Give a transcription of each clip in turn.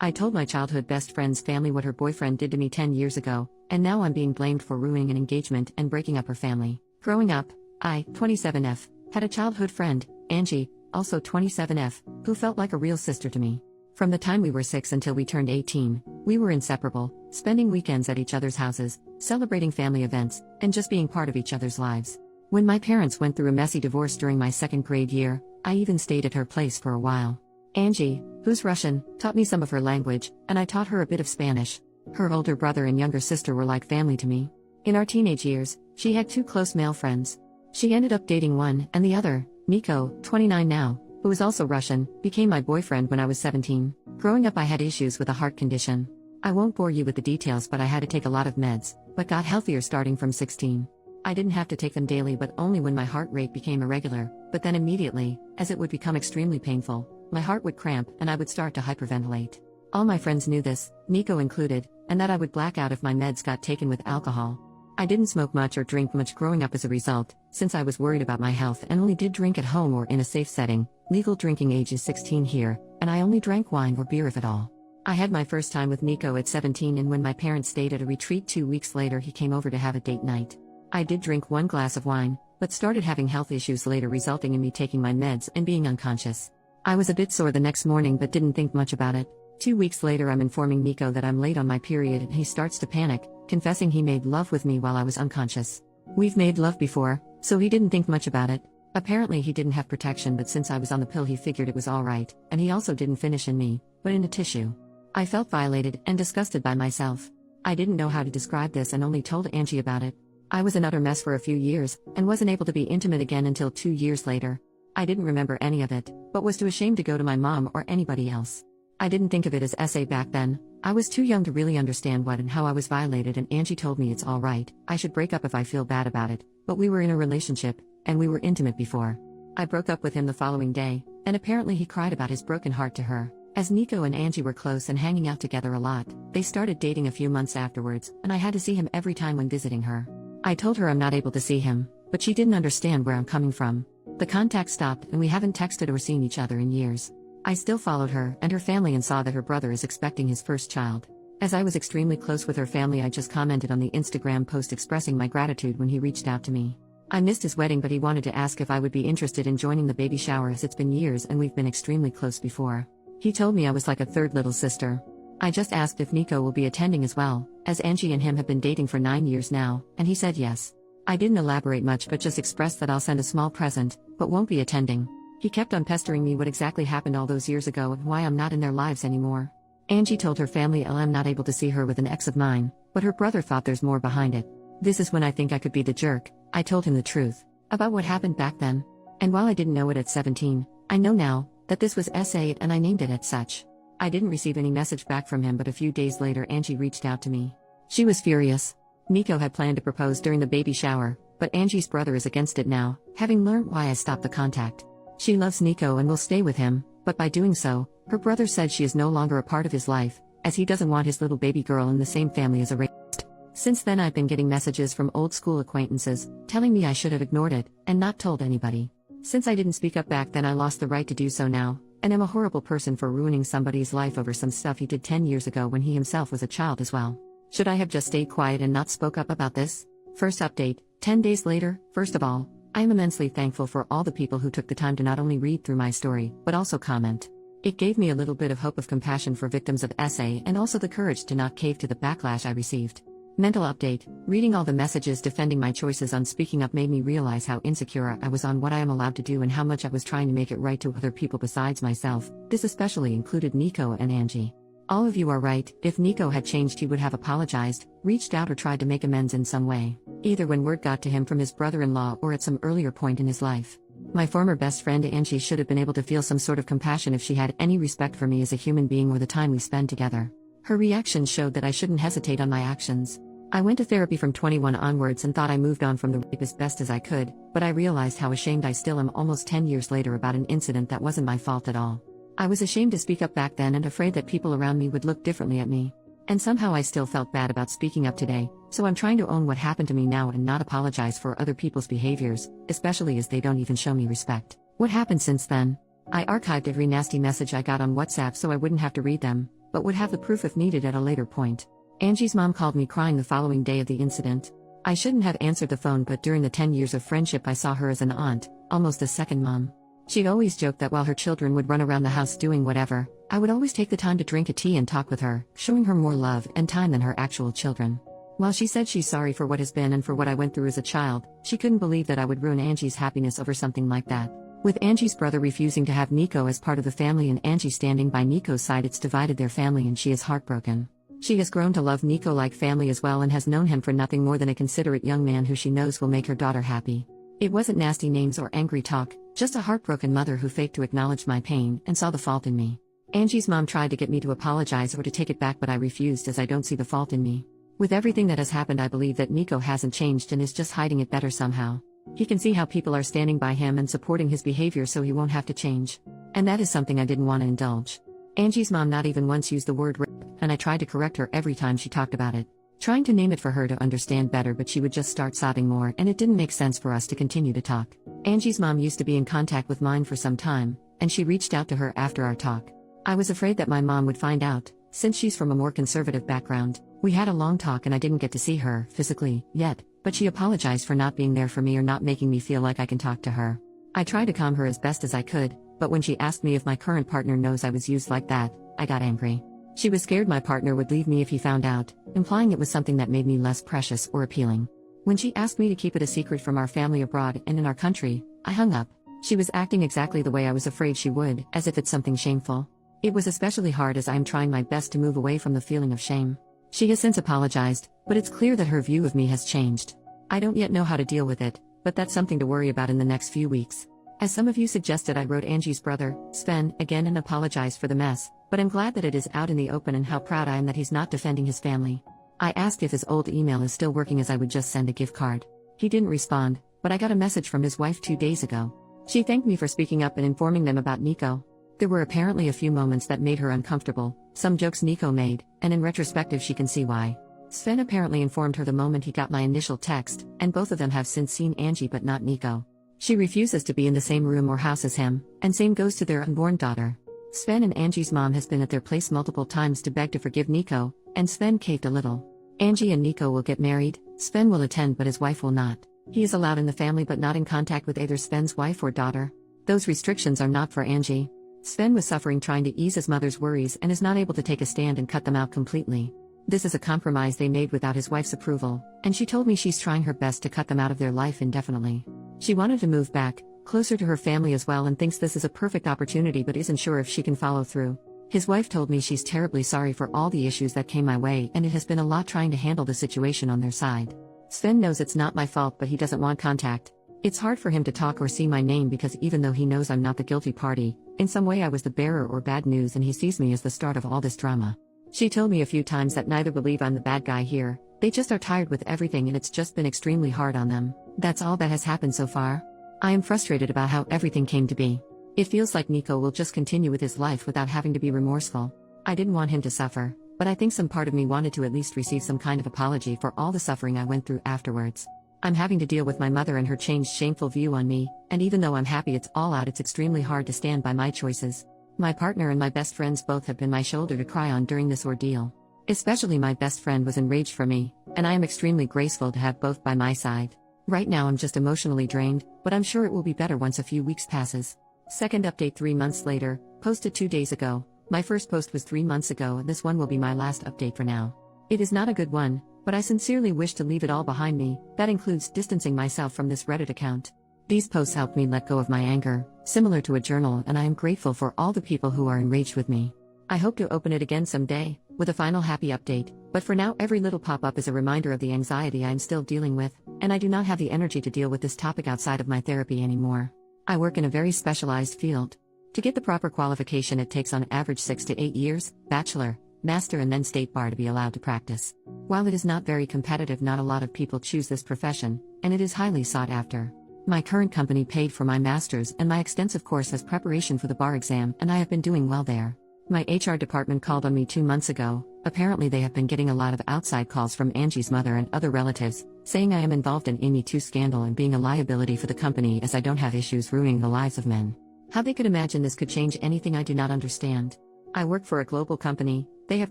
I told my childhood best friend's family what her boyfriend did to me 10 years ago, and now I'm being blamed for ruining an engagement and breaking up her family. Growing up, I, 27F, had a childhood friend, Angie, also 27F, who felt like a real sister to me. From the time we were 6 until we turned 18, we were inseparable, spending weekends at each other's houses, celebrating family events, and just being part of each other's lives. When my parents went through a messy divorce during my second grade year, I even stayed at her place for a while. Angie, who's Russian, taught me some of her language, and I taught her a bit of Spanish. Her older brother and younger sister were like family to me. In our teenage years, she had 2 close male friends. She ended up dating one, and the other, Nico, 29 now, who is also Russian, became my boyfriend when I was 17. Growing up I had issues with a heart condition. I won't bore you with the details, but I had to take a lot of meds, but got healthier starting from 16. I didn't have to take them daily but only when my heart rate became irregular, but then immediately, as it would become extremely painful, my heart would cramp and I would start to hyperventilate. All my friends knew this, Nico included, and that I would black out if my meds got taken with alcohol. I didn't smoke much or drink much growing up as a result, since I was worried about my health and only did drink at home or in a safe setting. Legal drinking age is 16 here, and I only drank wine or beer if at all. I had my first time with Nico at 17, and when my parents stayed at a retreat 2 weeks later he came over to have a date night. I did drink 1 glass of wine, but started having health issues later resulting in me taking my meds and being unconscious. I was a bit sore the next morning but didn't think much about it. 2 weeks later I'm informing Nico that I'm late on my period and he starts to panic, confessing he made love with me while I was unconscious. We've made love before, so he didn't think much about it. Apparently he didn't have protection, but since I was on the pill he figured it was alright, and he also didn't finish in me, but in a tissue. I felt violated and disgusted by myself. I didn't know how to describe this and only told Angie about it. I was an utter mess for a few years, and wasn't able to be intimate again until 2 years later. I didn't remember any of it, but was too ashamed to go to my mom or anybody else. I didn't think of it as SA back then. I was too young to really understand what and how I was violated, and Angie told me it's alright, I should break up if I feel bad about it, but we were in a relationship, and we were intimate before. I broke up with him the following day, and apparently he cried about his broken heart to her. As Nico and Angie were close and hanging out together a lot, they started dating a few months afterwards, and I had to see him every time when visiting her. I told her I'm not able to see him, but she didn't understand where I'm coming from. The contact stopped and we haven't texted or seen each other in years. I still followed her and her family and saw that her brother is expecting his first child. As I was extremely close with her family, I just commented on the Instagram post expressing my gratitude when he reached out to me. I missed his wedding, but he wanted to ask if I would be interested in joining the baby shower as it's been years and we've been extremely close before. He told me I was like a third little sister. I just asked if Nico will be attending as well, as Angie and him have been dating for 9 years now, and he said yes. I didn't elaborate much but just expressed that I'll send a small present, but won't be attending. He kept on pestering me what exactly happened all those years ago and why I'm not in their lives anymore. Angie told her family I'm not able to see her with an ex of mine, but her brother thought there's more behind it. This is when I think I could be the jerk. I told him the truth about what happened back then. And while I didn't know it at 17, I know now that this was SA and I named it as such. I didn't receive any message back from him, but a few days later Angie reached out to me. She was furious. Nico had planned to propose during the baby shower, but Angie's brother is against it now, having learned why I stopped the contact. She loves Nico and will stay with him, but by doing so, her brother said she is no longer a part of his life, as he doesn't want his little baby girl in the same family as a rapist. Since then I've been getting messages from old school acquaintances, telling me I should have ignored it, and not told anybody. Since I didn't speak up back then, I lost the right to do so now, and am a horrible person for ruining somebody's life over some stuff he did 10 years ago when he himself was a child as well. Should I have just stayed quiet and not spoke up about this? First update, 10 days later. First of all, I am immensely thankful for all the people who took the time to not only read through my story, but also comment. It gave me a little bit of hope of compassion for victims of SA and also the courage to not cave to the backlash I received. Mental update, reading all the messages defending my choices on speaking up made me realize how insecure I was on what I am allowed to do and how much I was trying to make it right to other people besides myself. This especially included Nico and Angie. All of you are right. If Nico had changed, he would have apologized, reached out, or tried to make amends in some way, either when word got to him from his brother-in-law or at some earlier point in his life. My former best friend Angie should have been able to feel some sort of compassion if she had any respect for me as a human being or the time we spend together. Her reaction showed that I shouldn't hesitate on my actions. I went to therapy from 21 onwards and thought I moved on from the rape as best as I could, but I realized how ashamed I still am almost 10 years later about an incident that wasn't my fault at all. I was ashamed to speak up back then and afraid that people around me would look differently at me. And somehow I still felt bad about speaking up today, so I'm trying to own what happened to me now and not apologize for other people's behaviors, especially as they don't even show me respect. What happened since then? I archived every nasty message I got on WhatsApp so I wouldn't have to read them, but would have the proof if needed at a later point. Angie's mom called me crying the following day of the incident. I shouldn't have answered the phone, but during the 10 years of friendship I saw her as an aunt, almost a second mom. She'd always joked that while her children would run around the house doing whatever, I would always take the time to drink a tea and talk with her, showing her more love and time than her actual children. While she said she's sorry for what has been and for what I went through as a child, she couldn't believe that I would ruin Angie's happiness over something like that. With Angie's brother refusing to have Nico as part of the family and Angie standing by Nico's side, it's divided their family and she is heartbroken. She has grown to love Nico like family as well and has known him for nothing more than a considerate young man who she knows will make her daughter happy. It wasn't nasty names or angry talk, just a heartbroken mother who faked to acknowledge my pain and saw the fault in me. Angie's mom tried to get me to apologize or to take it back, but I refused as I don't see the fault in me. With everything that has happened, I believe that Nico hasn't changed and is just hiding it better somehow. He can see how people are standing by him and supporting his behavior, so he won't have to change. And that is something I didn't want to indulge. Angie's mom not even once used the word rape, and I tried to correct her every time she talked about it, trying to name it for her to understand better, but she would just start sobbing more and it didn't make sense for us to continue to talk. Angie's mom used to be in contact with mine for some time, and she reached out to her after our talk. I was afraid that my mom would find out, since she's from a more conservative background. We had a long talk and I didn't get to see her physically yet, but she apologized for not being there for me or not making me feel like I can talk to her. I tried to calm her as best as I could, but when she asked me if my current partner knows I was used like that, I got angry. She was scared my partner would leave me if he found out, implying it was something that made me less precious or appealing. When she asked me to keep it a secret from our family abroad and in our country, I hung up. She was acting exactly the way I was afraid she would, as if it's something shameful. It was especially hard as I am trying my best to move away from the feeling of shame. She has since apologized, but it's clear that her view of me has changed. I don't yet know how to deal with it, but that's something to worry about in the next few weeks. As some of you suggested, I wrote Angie's brother, Sven, again and apologized for the mess, but I'm glad that it is out in the open and how proud I am that he's not defending his family. I asked if his old email is still working as I would just send a gift card. He didn't respond, but I got a message from his wife 2 days ago. She thanked me for speaking up and informing them about Nico. There were apparently a few moments that made her uncomfortable, some jokes Nico made, and in retrospective she can see why. Sven apparently informed her the moment he got my initial text, and both of them have since seen Angie but not Nico. She refuses to be in the same room or house as him, and same goes to their unborn daughter. Sven and Angie's mom has been at their place multiple times to beg to forgive Nico, and Sven caved a little. Angie and Nico will get married, Sven will attend but his wife will not. He is allowed in the family but not in contact with either Sven's wife or daughter. Those restrictions are not for Angie. Sven was suffering trying to ease his mother's worries and is not able to take a stand and cut them out completely. This is a compromise they made without his wife's approval, and she told me she's trying her best to cut them out of their life indefinitely. She wanted to move back, closer to her family as well, and thinks this is a perfect opportunity but isn't sure if she can follow through. His wife told me she's terribly sorry for all the issues that came my way and it has been a lot trying to handle the situation on their side. Sven knows it's not my fault but he doesn't want contact. It's hard for him to talk or see my name because even though he knows I'm not the guilty party, in some way I was the bearer or bad news and he sees me as the start of all this drama. She told me a few times that neither believe I'm the bad guy here, they just are tired with everything and it's just been extremely hard on them. That's all that has happened so far. I am frustrated about how everything came to be. It feels like Nico will just continue with his life without having to be remorseful. I didn't want him to suffer, but I think some part of me wanted to at least receive some kind of apology for all the suffering I went through afterwards. I'm having to deal with my mother and her changed shameful view on me, and even though I'm happy it's all out, it's extremely hard to stand by my choices. My partner and my best friends both have been my shoulder to cry on during this ordeal. Especially my best friend was enraged for me, and I am extremely grateful to have both by my side. Right now I'm just emotionally drained, but I'm sure it will be better once a few weeks passes. Second update 3 months later, posted 2 days ago. My first post was 3 months ago and this one will be my last update for now. It is not a good one, but I sincerely wish to leave it all behind me. That includes distancing myself from this Reddit account. These posts helped me let go of my anger, similar to a journal, and I am grateful for all the people who are enraged with me. I hope to open it again someday, with a final happy update, but for now every little pop-up is a reminder of the anxiety I am still dealing with, and I do not have the energy to deal with this topic outside of my therapy anymore. I work in a very specialized field. To get the proper qualification it takes on average 6 to 8 years, bachelor, master and then state bar to be allowed to practice. While it is not very competitive, not a lot of people choose this profession, and it is highly sought after. My current company paid for my master's and my extensive course as preparation for the bar exam, and I have been doing well there. My HR department called on me 2 months ago. Apparently they have been getting a lot of outside calls from Angie's mother and other relatives, saying I am involved in Amy 2 scandal and being a liability for the company as I don't have issues ruining the lives of men. How they could imagine this could change anything I do not understand. I work for a global company, They have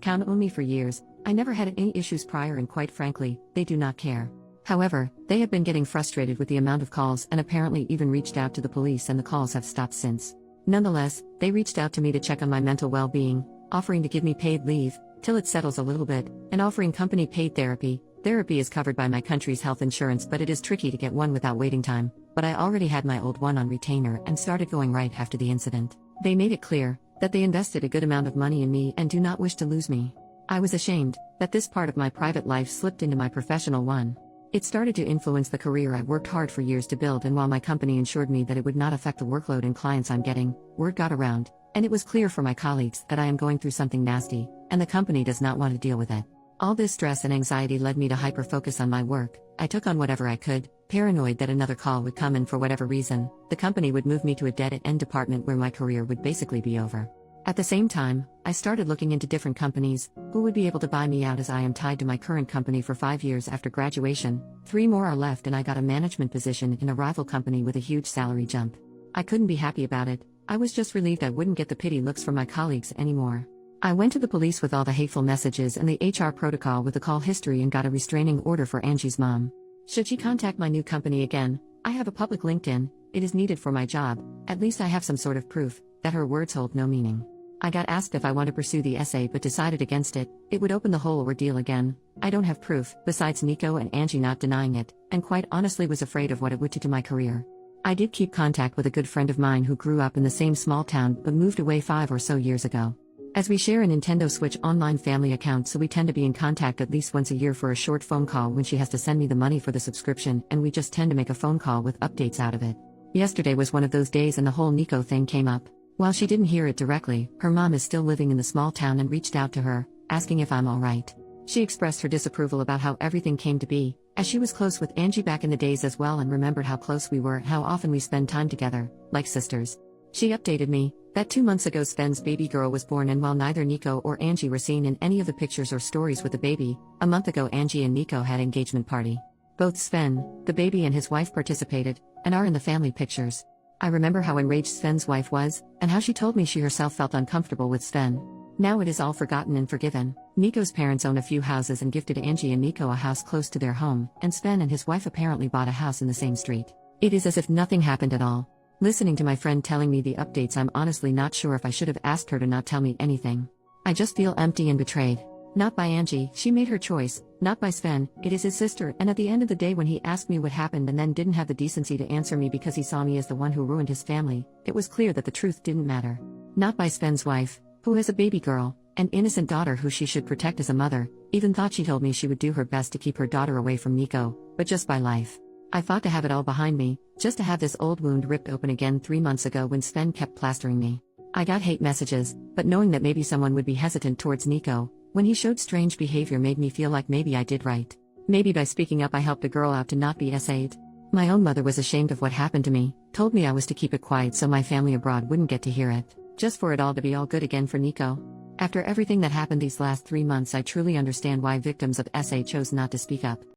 counted on me for years. I never had any issues prior, and quite frankly, they do not care. However, they have been getting frustrated with the amount of calls and apparently even reached out to the police, and the calls have stopped since. Nonetheless, they reached out to me to check on my mental well-being, offering to give me paid leave till it settles a little bit, and offering company paid therapy. Therapy is covered by my country's health insurance, but it is tricky to get one without waiting time. But I already had my old one on retainer and started going right after the incident. They made it clear that they invested a good amount of money in me and do not wish to lose me. I was ashamed that this part of my private life slipped into my professional one. It started to influence the career I worked hard for years to build, and while my company ensured me that it would not affect the workload and clients I'm getting, word got around, and it was clear for my colleagues that I am going through something nasty, and the company does not want to deal with it. All this stress and anxiety led me to hyper-focus on my work. I took on whatever I could, paranoid that another call would come, and for whatever reason, the company would move me to a dead-end department where my career would basically be over. At the same time, I started looking into different companies who would be able to buy me out, as I am tied to my current company for 5 years after graduation. 3 more are left, and I got a management position in a rival company with a huge salary jump. I couldn't be happy about it. I was just relieved I wouldn't get the pity looks from my colleagues anymore. I went to the police with all the hateful messages and the HR protocol with the call history and got a restraining order for Angie's mom. Should she contact my new company again, I have a public LinkedIn. It is needed for my job. At least I have some sort of proof that her words hold no meaning. I got asked if I want to pursue the essay but decided against it. It would open the whole ordeal again. I don't have proof, besides Nico and Angie not denying it, and quite honestly was afraid of what it would do to my career. I did keep contact with a good friend of mine who grew up in the same small town but moved away 5 or so years ago. As we share a Nintendo Switch online family account, so we tend to be in contact at least once a year for a short phone call when she has to send me the money for the subscription, and we just tend to make a phone call with updates out of it. Yesterday was one of those days and the whole Nico thing came up. While she didn't hear it directly, her mom is still living in the small town and reached out to her, asking if I'm alright. She expressed her disapproval about how everything came to be, as she was close with Angie back in the days as well and remembered how close we were, how often we spend time together, like sisters. She updated me that 2 months ago Sven's baby girl was born, and while neither Nico or Angie were seen in any of the pictures or stories with the baby, a month ago Angie and Nico had engagement party. Both Sven, the baby, and his wife participated, and are in the family pictures. I remember how enraged Sven's wife was, and how she told me she herself felt uncomfortable with Sven. Now it is all forgotten and forgiven. Nico's parents own a few houses and gifted Angie and Nico a house close to their home, and Sven and his wife apparently bought a house in the same street. It is as if nothing happened at all. Listening to my friend telling me the updates, I'm honestly not sure if I should have asked her to not tell me anything. I just feel empty and betrayed. Not by Angie, she made her choice. Not by Sven, it is his sister, and at the end of the day when he asked me what happened and then didn't have the decency to answer me because he saw me as the one who ruined his family, it was clear that the truth didn't matter. Not by Sven's wife, who has a baby girl, an innocent daughter who she should protect as a mother, even thought she told me she would do her best to keep her daughter away from Nico, but just by life. I fought to have it all behind me, just to have this old wound ripped open again 3 months ago when Sven kept plastering me. I got hate messages, but knowing that maybe someone would be hesitant towards Nico when he showed strange behavior made me feel like maybe I did right. Maybe by speaking up I helped a girl out to not be SA'd. My own mother was ashamed of what happened to me, told me I was to keep it quiet so my family abroad wouldn't get to hear it, just for it all to be all good again for Nico. After everything that happened these last 3 months, I truly understand why victims of SA chose not to speak up.